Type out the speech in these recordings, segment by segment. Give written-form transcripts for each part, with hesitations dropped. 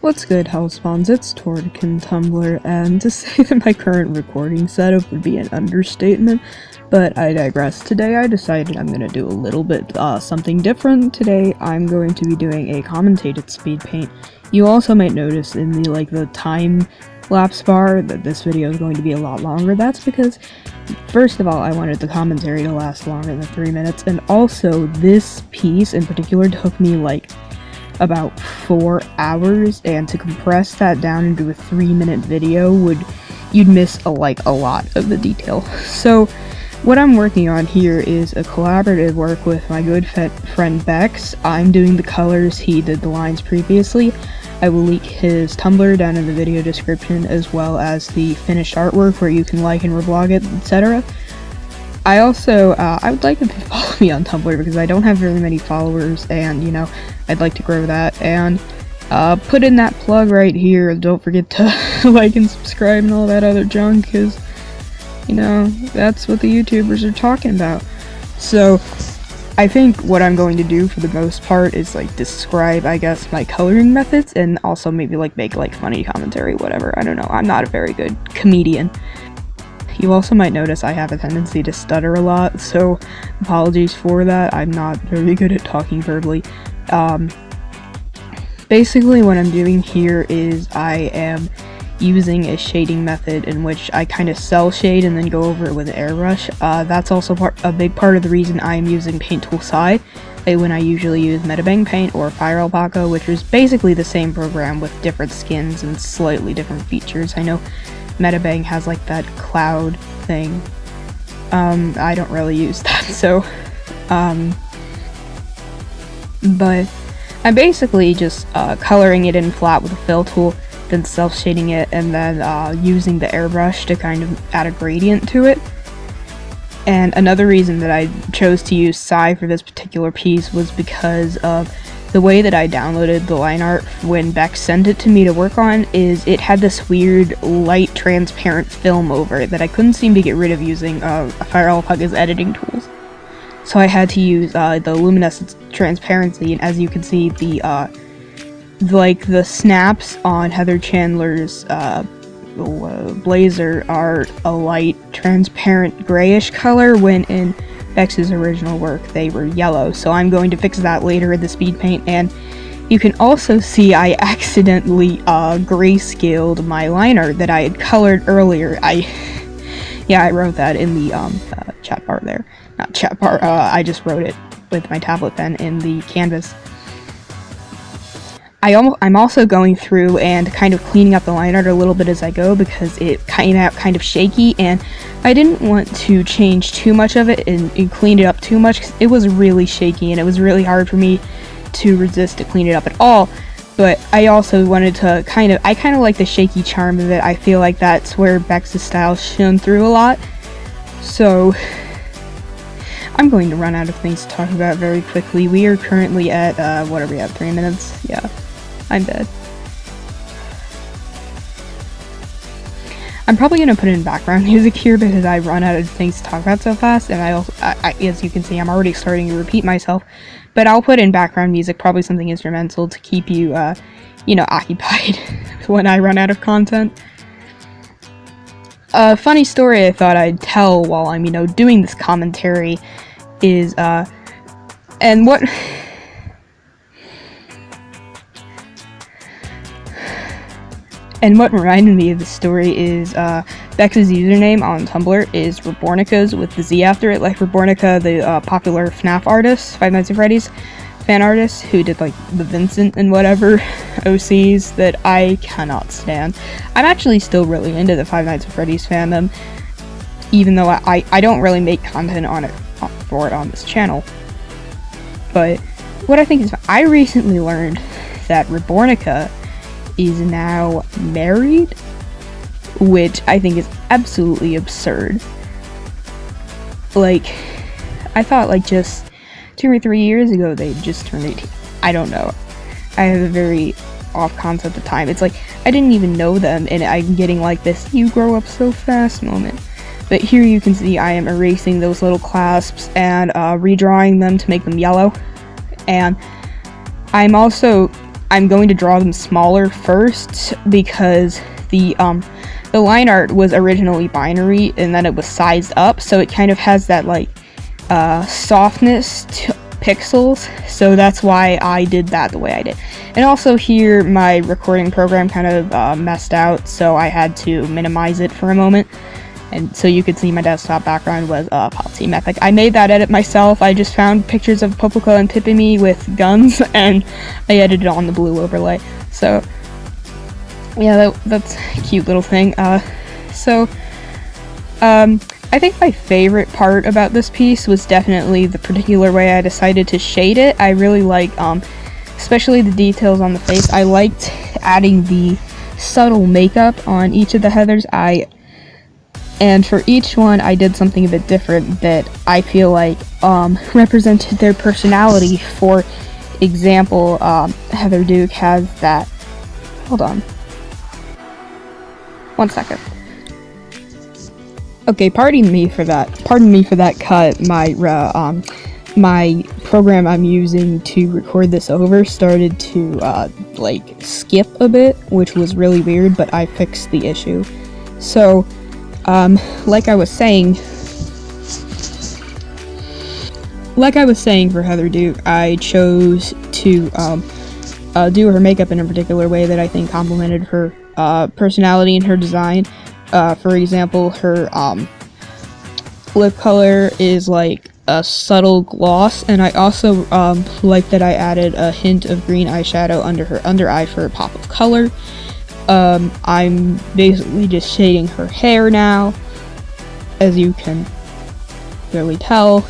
What's good, Housespawns? It's Tortican Tumblr, and to say that my current recording setup would be an understatement, but I digress. Today I decided I'm going to do a little bit something different. Today I'm going to be doing a commentated speed paint. You also might notice in the time lapse bar that this video is going to be a lot longer. That's because, first of all, I wanted the commentary to last longer than 3 minutes, and also this piece in particular took me about 4 hours, and to compress that down into a 3-minute video you'd miss a lot of the detail. So what I'm working on here is a collaborative work with my good friend Bex. I'm doing the colors, he did the lines previously. I will link his Tumblr down in the video description, as well as the finished artwork where you can like and reblog it, etc. I also, I would like if you follow me on Tumblr because I don't have very many followers, and, I'd like to grow that, and, put in that plug right here. Don't forget to like and subscribe and all that other junk, because, that's what the YouTubers are talking about. So, I think what I'm going to do for the most part is, describe, I guess, my coloring methods, and also maybe, make, funny commentary, whatever. I don't know. I'm not a very good comedian. You also might notice I have a tendency to stutter a lot, so apologies for that. I'm not very good at talking verbally. Basically what I'm doing here is I am using a shading method in which I kind of cell shade and then go over it with an airbrush. That's also a big part of the reason I am using Paint Tool Sci, when I usually use Paint or Fire Alpaca, which is basically the same program with different skins and slightly different features. I know Metabang has that cloud thing. I don't really use that, so but I'm basically just coloring it in flat with a fill tool, then self-shading it, and then using the airbrush to kind of add a gradient to it. And another reason that I chose to use Sci for this particular piece was because of the way that I downloaded the line art when Bex sent it to me to work on. Is it had this weird light transparent film over it that I couldn't seem to get rid of using Fire Alpaca's editing tools. So I had to use the luminescence transparency, and as you can see, the snaps on Heather Chandler's blazer are a light transparent grayish color, when in Bex's original work they were yellow. So I'm going to fix that later in the speed paint. And you can also see I accidentally grayscaled my line art that I had colored earlier. I wrote that in the chat bar there. Not chat bar, I just wrote it with my tablet pen in the canvas. I'm also going through and kind of cleaning up the line art a little bit as I go, because it came out kind of shaky, and I didn't want to change too much of it and clean it up too much, because it was really shaky and it was really hard for me to resist to clean it up at all. But I also wanted to I kind of like the shaky charm of it. I feel like that's where Bex's style shone through a lot. So I'm going to run out of things to talk about very quickly. We are currently at, what are we at, 3 minutes? Yeah, I'm dead. I'm probably going to put in background music here because I run out of things to talk about so fast, and as you can see, I'm already starting to repeat myself, but I'll put in background music, probably something instrumental to keep you, occupied when I run out of content. A funny story I thought I'd tell while I'm, doing this commentary is, and what reminded me of the story is, Bex's username on Tumblr is Rebornicas with the Z after it, like Rebornica, the popular FNAF artist, Five Nights at Freddy's fan artist, who did the Vincent and whatever OCs that I cannot stand. I'm actually still really into the Five Nights at Freddy's fandom, even though I don't really make content for it on this channel. But what I think is, I recently learned that Rebornica is now married, which I think is absolutely absurd. I thought just 2 or 3 years ago they just turned 18. I don't know. I have a very off concept of time. It's I didn't even know them, and I'm getting this "you grow up so fast" moment. But here you can see I am erasing those little clasps and redrawing them to make them yellow. And I'm also I'm going to draw them smaller first because the line art was originally binary and then it was sized up, so it kind of has that like softness to pixels, so that's why I did that the way I did. And also here my recording program kind of messed out, so I had to minimize it for a moment, and so you could see my desktop background was Policy Mythic. I made that edit myself. I just found pictures of Popoco and Pipimi with guns and I edited on the blue overlay. So yeah, that's a cute little thing. I think my favorite part about this piece was definitely the particular way I decided to shade it. I really like, especially the details on the face. I liked adding the subtle makeup on each of the Heathers. And for each one, I did something a bit different that I feel like represented their personality. For example, Heather Duke has that. Hold on. 1 second. Okay, pardon me for that cut. My program I'm using to record this over started to like skip a bit, which was really weird, but I fixed the issue. So like I was saying for Heather Duke, I chose to do her makeup in a particular way that I think complemented her personality and her design. For example, her lip color is like a subtle gloss, and I also like that I added a hint of green eyeshadow under her under eye for a pop of color. I'm basically just shading her hair now, as you can clearly tell.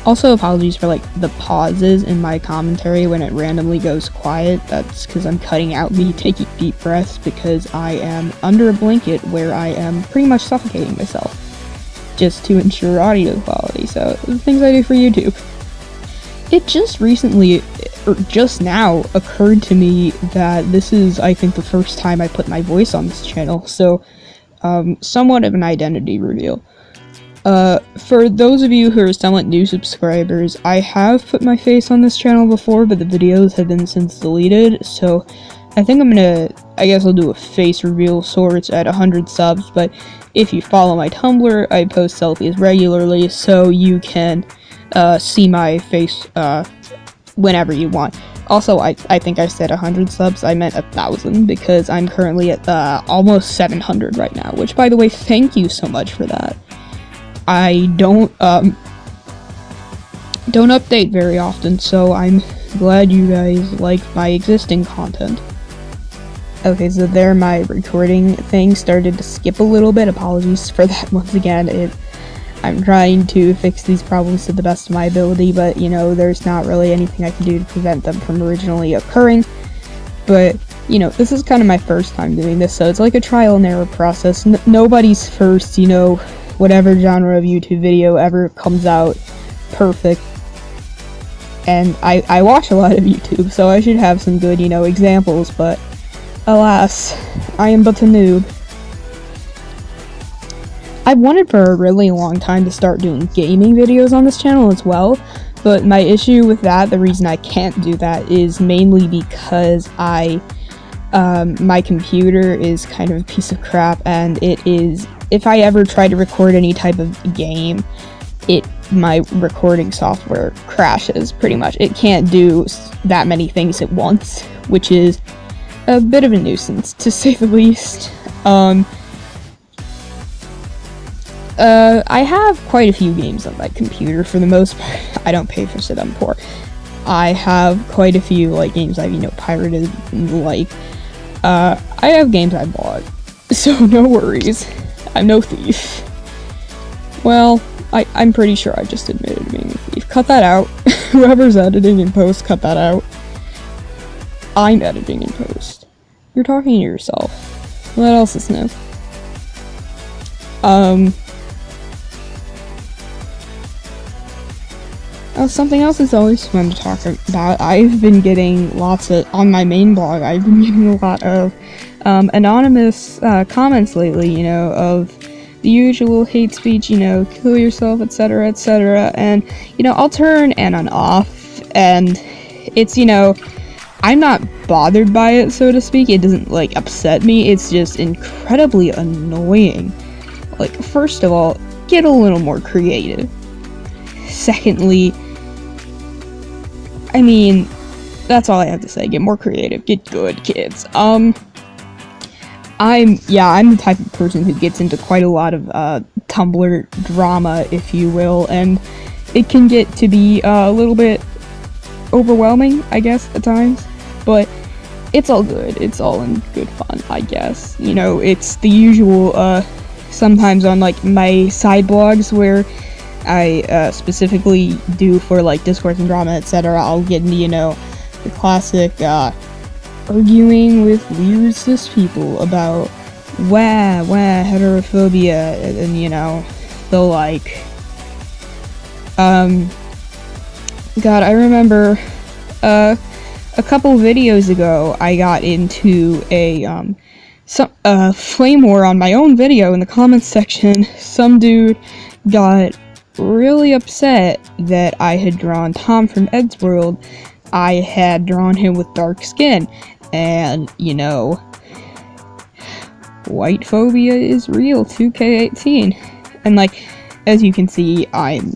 Also, apologies for like the pauses in my commentary when it randomly goes quiet. That's because I'm cutting out me taking deep breaths because I am under a blanket where I am pretty much suffocating myself just to ensure audio quality. So, the things I do for YouTube. It just recently, or just now, occurred to me that this is, I think, the first time I put my voice on this channel. So, somewhat of an identity reveal. For those of you who are somewhat new subscribers, I have put my face on this channel before, but the videos have been since deleted, so I think I guess I'll do a face reveal sorts at 100 subs, but if you follow my Tumblr, I post selfies regularly, so you can, see my face, whenever you want. Also, I think I said 100 subs, I meant 1,000, because I'm currently at, almost 700 right now, which, by the way, thank you so much for that. I don't update very often, so I'm glad you guys like my existing content. Okay, so there my recording thing started to skip a little bit. Apologies for that once again. I'm trying to fix these problems to the best of my ability, but, you know, there's not really anything I can do to prevent them from originally occurring. But, you know, this is kind of my first time doing this, so it's like a trial and error process. Nobody's first, you know, whatever genre of YouTube video ever comes out perfect. And I watch a lot of YouTube, so I should have some good, you know, examples, but alas, I am but a noob. I've wanted for a really long time to start doing gaming videos on this channel as well, but my issue with that, the reason I can't do that, is mainly because my computer is kind of a piece of crap, and it is, if I ever try to record any type of game, my recording software crashes, pretty much. It can't do that many things at once, which is a bit of a nuisance, to say the least. I have quite a few games on my computer, for the most part. I don't pay for shit, I'm poor. I have quite a few, like, games I've, you know, pirated and like. I have games I bought, so no worries. I'm no thief. Well, I'm pretty sure I just admitted to being a thief. Cut that out. Whoever's editing in post, cut that out. I'm editing in post. You're talking to yourself. What else is new? Something else is always fun to talk about. I've been getting on my main blog, I've been getting a lot of anonymous comments lately, you know, of the usual hate speech, you know, kill yourself, etc., etc., and, you know, I'll turn anon off, and It's, I'm not bothered by it, so to speak. It doesn't, like, upset me. It's just incredibly annoying. Like, first of all, get a little more creative. Secondly, I mean, that's all I have to say. Get more creative. Get good, kids. I'm the type of person who gets into quite a lot of, Tumblr drama, if you will, and it can get to be a little bit overwhelming, I guess, at times, but it's all good. It's all in good fun, I guess. It's the usual, sometimes on, like, my side blogs where I, specifically do for, like, discourse and drama, etc., I'll get into, the classic, arguing with weird cis people about heterophobia, and they'll like, God, I remember, a couple videos ago, I got into a flame war on my own video in the comments section. Some dude got really upset that I had drawn Tom from Ed's World. I had drawn him with dark skin, and, white phobia is real, 2K18. And, like, as you can see, I'm,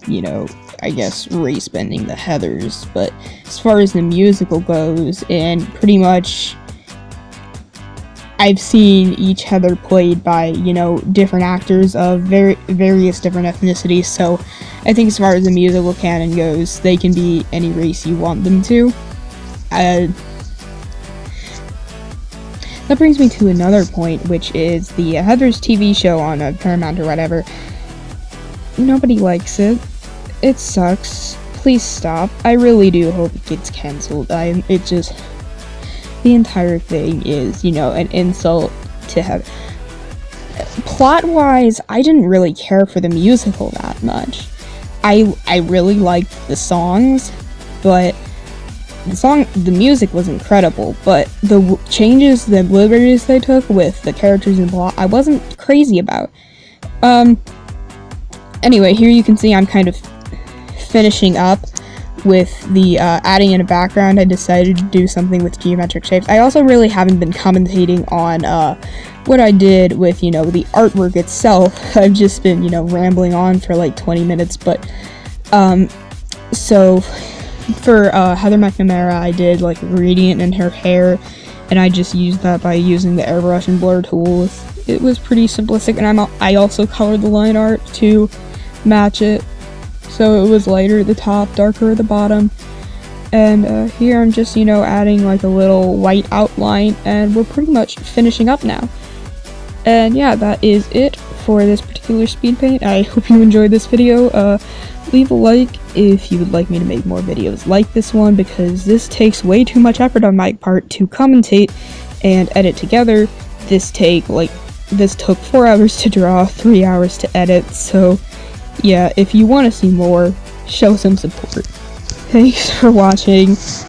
I guess race bending the Heathers, but as far as the musical goes, and pretty much I've seen each Heather played by, different actors of various different ethnicities, so I think as far as the musical canon goes, they can be any race you want them to. That brings me to another point, which is the Heathers TV show on Paramount or whatever. Nobody likes it. It sucks. Please stop. I really do hope it gets cancelled. The entire thing is, an insult to have. Plot-wise, I didn't really care for the musical that much. I really liked the songs, but the music was incredible, but the changes, the liberties they took with the characters and plot, I wasn't crazy about. Anyway, here you can see I'm kind of finishing up with the adding in a background. I decided to do something with geometric shapes. I also really haven't been commentating on what I did with, the artwork itself. I've just been, rambling on for like 20 minutes, but so for Heather Mcnamara, I did like a gradient in her hair, and I just used that by using the airbrush and blur tools. It was pretty simplistic, and I also colored the line art to match it, so it was lighter at the top, darker at the bottom. And here I'm just, adding like a little white outline, and we're pretty much finishing up now. And yeah, that is it for this particular speed paint. I hope you enjoyed this video. Leave a like if you would like me to make more videos like this one, because this takes way too much effort on my part to commentate and edit together. This took 4 hours to draw, 3 hours to edit, so yeah, if you want to see more, show some support. Thanks for watching.